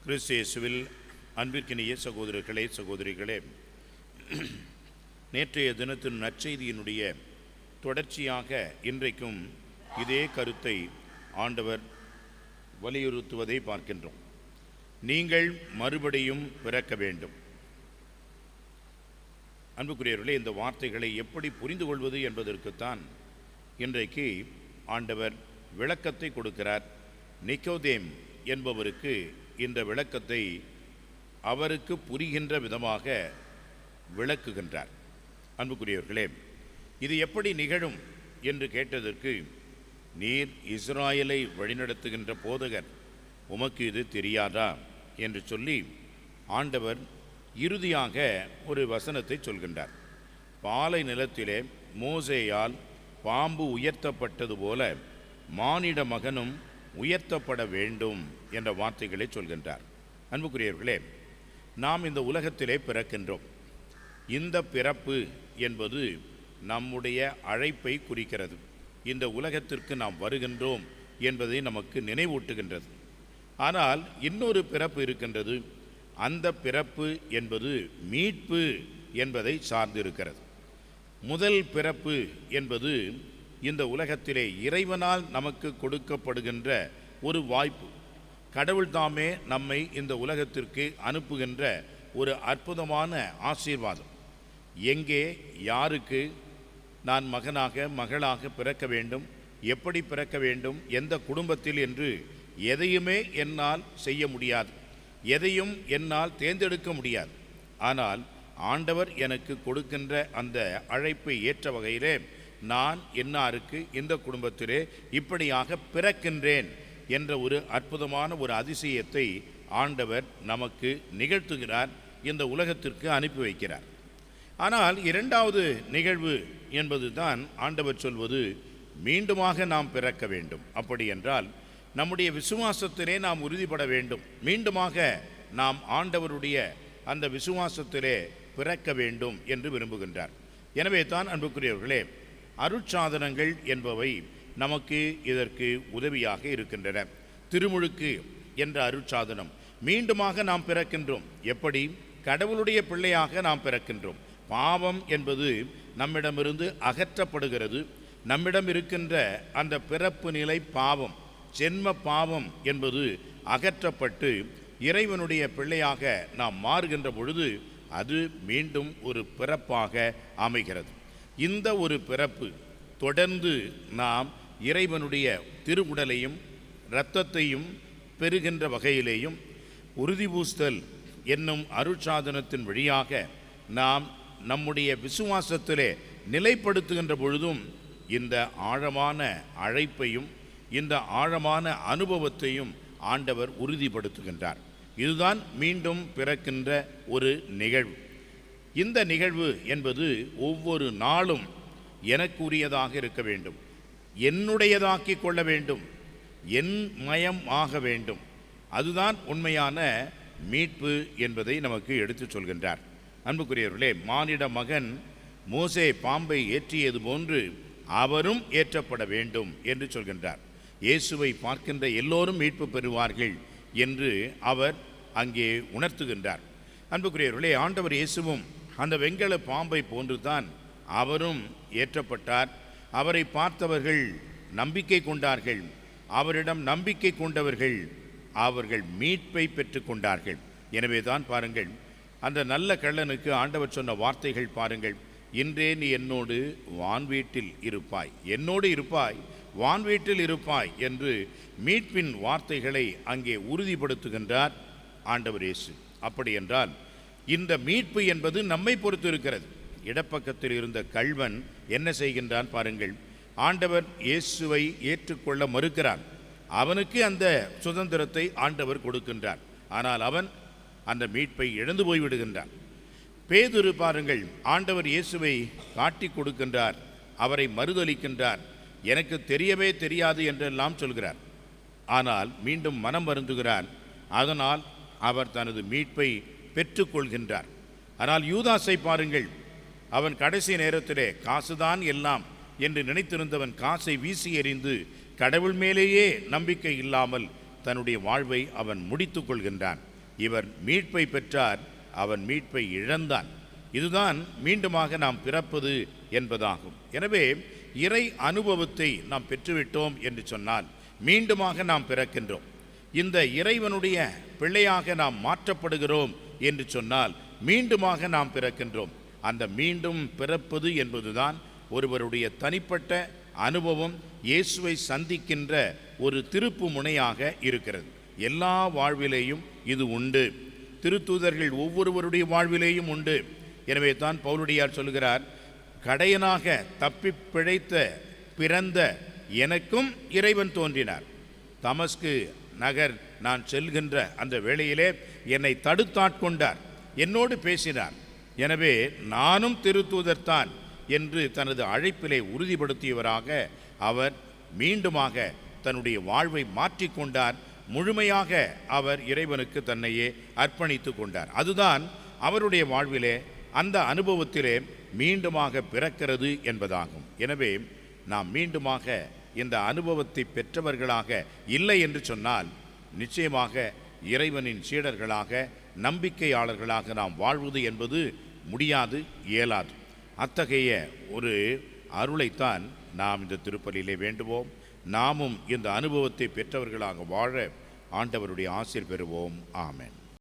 கிறிஸ்து இயேசுவில் அன்பிற்கினிய சகோதரர்களே சகோதரிகளே, நேற்றைய தினத்தின் நற்செய்தியினுடைய தொடர்ச்சியாக இன்றைக்கும் இதே கருத்தை ஆண்டவர் வலியுறுத்துவதை பார்க்கின்றோம். நீங்கள் மறுபடியும் பிறக்க வேண்டும். அன்புக்குரியவர்களே, இந்த வார்த்தைகளை எப்படி புரிந்து கொள்வது என்பதற்குத்தான் இன்றைக்கு ஆண்டவர் விளக்கத்தை கொடுக்கிறார். நிக்கோதேம் என்பவருக்கு இந்த விளக்கத்தை அவருக்கு புரிகின்ற விதமாக விளக்குகின்றார். அன்புக்குரியவர்களே, இது எப்படி நிகழும் என்று கேட்டதற்கு, நீர் இஸ்ராயலை வழிநடத்துகின்ற போதகர், உமக்கு இது தெரியாதா என்று சொல்லி ஆண்டவர் இறுதியாக ஒரு வசனத்தை சொல்கின்றார். பாலை நிலத்திலே மோசேயால் பாம்பு உயர்த்தப்பட்டது போல மானிட மகனும் உயர்த்தப்பட வேண்டும் என்ற வார்த்தைகளை சொல்கின்றார். அன்புக்குரியவர்களே, நாம் இந்த உலகத்திலே பிறக்கின்றோம். இந்த பிறப்பு என்பது நம்முடைய அழைப்பை குறிக்கிறது. இந்த உலகத்திற்கு நாம் வருகின்றோம் என்பதை நமக்கு நினைவூட்டுகின்றது. ஆனால் இன்னொரு பிறப்பு இருக்கின்றது. அந்த பிறப்பு என்பது மீட்பு என்பதை சார்ந்திருக்கிறது. முதல் பிறப்பு என்பது இந்த உலகத்திலே இறைவனால் நமக்கு கொடுக்கப்படுகின்ற ஒரு வாய்ப்பு. கடவுள் தாமே நம்மை இந்த உலகத்திற்கு அனுப்புகின்ற ஒரு அற்புதமான ஆசீர்வாதம். எங்கே யாருக்கு நான் மகனாக மகளாக பிறக்க வேண்டும், எப்படி பிறக்க வேண்டும், எந்த குடும்பத்தில் என்று எதையுமே என்னால் செய்ய முடியாது, எதையும் என்னால் தேர்ந்தெடுக்க முடியாது. ஆனால் ஆண்டவர் எனக்கு கொடுக்கின்ற அந்த அழைப்பை ஏற்ற வகையிலே நான் என்னாருக்கு இந்த குடும்பத்திலே இப்படியாக பிறக்கின்றேன் என்ற ஒரு அற்புதமான ஒரு அதிசயத்தை ஆண்டவர் நமக்கு நிகழ்த்துகிறார், இந்த உலகத்திற்கு அனுப்பி வைக்கிறார். ஆனால் இரண்டாவது நிகழ்வு என்பது தான் ஆண்டவர் சொல்வது, மீண்டுமாக நாம் பிறக்க வேண்டும். அப்படி என்றால் நம்முடைய விசுவாசத்திலே நாம் உறுதிப்பட வேண்டும். மீண்டுமாக நாம் ஆண்டவருடைய அந்த விசுவாசத்திலே பிறக்க வேண்டும் என்று விரும்புகின்றார். எனவே தான் அன்புக்குரியவர்களே, அருட்சாதனங்கள் என்பவை நமக்கு இதற்கு உதவியாக இருக்கின்றன. திருமுழுக்கு என்ற அருட்சாதனம், மீண்டுமாக நாம் பிறக்கின்றோம். எப்படி? கடவுளுடைய பிள்ளையாக நாம் பிறக்கின்றோம். பாவம் என்பது நம்மிடமிருந்து அகற்றப்படுகிறது. நம்மிடம் இருக்கின்ற அந்த பிறப்பு நிலை பாவம், ஜென்ம பாவம் என்பது அகற்றப்பட்டு இறைவனுடைய பிள்ளையாக நாம் மாறுகின்ற பொழுது அது மீண்டும் ஒரு பிறப்பாக அமைகிறது. இந்த ஒரு பிறப்பு தொடர்ந்து நாம் இறைவனுடைய திருவுடலையும் இரத்தத்தையும் பெறுகின்ற வகையிலேயும் உறுதிபூசுதல் என்னும் அருட்சாதனத்தின் வழியாக நாம் நம்முடைய விசுவாசத்திலே நிலைப்படுத்துகின்ற பொழுதும் இந்த ஆழமான அழைப்பையும் இந்த ஆழமான அனுபவத்தையும் ஆண்டவர் உறுதிப்படுத்துகின்றார். இதுதான் மீண்டும் பிறக்கின்ற ஒரு நிகழ்வு. இந்த நிகழ்வு என்பது ஒவ்வொரு நாளும் எனக்குரியதாக இருக்க வேண்டும், என்னுடையதாக்கி கொள்ள வேண்டும், என் மயம் ஆக வேண்டும். அதுதான் உண்மையான மீட்பு என்பதை நமக்கு எடுத்து சொல்கின்றார். அன்புக்குரியவர்களே, மானிட மகன் மோசே பாம்பை ஏற்றியது போன்று அவரும் ஏற்றப்பட வேண்டும் என்று சொல்கின்றார். இயேசுவை பார்க்கின்ற எல்லோரும் மீட்பு பெறுவார்கள் என்று அவர் அங்கே உணர்த்துகின்றார். அன்புக்குரியவர்களே, ஆண்டவர் இயேசுவும் அந்த வெண்கல பாம்பை போன்றுதான் அவரும் ஏற்றப்பட்டார். அவரை பார்த்தவர்கள் நம்பிக்கை கொண்டார்கள். அவரிடம் நம்பிக்கை கொண்டவர்கள் அவர்கள் மீட்பை பெற்று கொண்டார்கள். எனவே தான் பாருங்கள், அந்த நல்ல கள்ளனுக்கு ஆண்டவர் சொன்ன வார்த்தைகள் பாருங்கள். இன்றே நீ என்னோடு வான்வீட்டில் இருப்பாய், என்னோடு இருப்பாய், வான்வீட்டில் இருப்பாய் என்று மீட்பின் வார்த்தைகளை அங்கே உறுதிப்படுத்துகின்றார் ஆண்டவர் இயேசு. அப்படி என்றால் இந்த மீட்பு என்பது நம்மை பொறுத்து இருக்கிறது. இடப்பக்கத்தில் இருந்த கள்வன் என்ன செய்கின்றான் பாருங்கள். ஆண்டவர் இயேசுவை ஏற்றுக்கொள்ள மறுக்கிறான். அவனுக்கு அந்த சுதந்திரத்தை ஆண்டவர் கொடுக்கின்றார். ஆனால் அவன் அந்த மீட்பை இழந்து போய்விடுகின்றான். பேதுரு பாருங்கள், ஆண்டவர் இயேசுவை காட்டி கொடுக்கின்றார், அவரை மறுதலிக்கின்றார், எனக்கு தெரியவே தெரியாது என்றெல்லாம் சொல்கிறார். ஆனால் மீண்டும் மனம் வருந்துகிறார். அதனால் அவர் தனது மீட்பை பெற்றுக்கொள்கின்றார். ஆனால் யூதாசை பாருங்கள், அவன் கடைசி நேரத்திலே காசுதான் எல்லாம் என்று நினைத்திருந்தவன் காசை வீசி எறிந்து கடவுள் மேலேயே நம்பிக்கை இல்லாமல் தன்னுடைய வாழ்வை அவன் முடித்து கொள்கின்றான். இவர் மீட்பை பெற்றார், அவன் மீட்பை இழந்தான். இதுதான் மீண்டுமாக நாம் பிறப்பது என்பதாகும். எனவே இறை அனுபவத்தை நாம் பெற்றுவிட்டோம் என்று சொன்னால் மீண்டுமாக நாம் பிறக்கின்றோம். இந்த இறைவனுடைய பிள்ளையாக நாம் மாற்றப்படுகிறோம் என்று சொன்னால் மீண்டுமாக நாம் பிறக்கின்றோம். அந்த மீண்டும் பிறப்பது என்பதுதான் ஒருவருடைய தனிப்பட்ட அனுபவம், இயேசுவை சந்திக்கின்ற ஒரு திருப்பு முனையாக இருக்கிறது. எல்லா வாழ்விலேயும் இது உண்டு. திருத்தூதர்கள் ஒவ்வொருவருடைய வாழ்விலேயும் உண்டு. எனவே தான் பவுலடியார் சொல்கிறார், கடையனாக தப்பி பிழைத்த பிறந்த எனக்கும் இறைவன் தோன்றினார். தமஸ்கு நகர் நான் செல்கின்ற அந்த வேளையிலே என்னை தடுத்தாட்கொண்டார், என்னோடு பேசினார். எனவே நானும் திருத்தூதர்தான் என்று தனது அழைப்பிலே உறுதிப்படுத்தியவராக அவர் மீண்டுமாக தன்னுடைய வாழ்வை மாற்றிக்கொண்டார். முழுமையாக அவர் இறைவனுக்கு தன்னையே அர்ப்பணித்து கொண்டார். அதுதான் அவருடைய வாழ்விலே அந்த அனுபவத்திலே மீண்டுமாக பிறக்கிறது என்பதாகும். எனவே நாம் மீண்டுமாக இந்த அனுபவத்தை பெற்றவர்களாக இல்லை என்று சொன்னால் நிச்சயமாக இறைவனின் சீடர்களாக, நம்பிக்கையாளர்களாக நாம் வாழ்வது என்பது முடியாது, இயலாது. அத்தகைய ஒரு அருளைத்தான் நாம் இந்த திருப்பலியிலே வேண்டுவோம். நாமும் இந்த அனுபவத்தை பெற்றவர்களாக வாழ ஆண்டவருடைய ஆசீர் பெறுவோம். ஆமென்.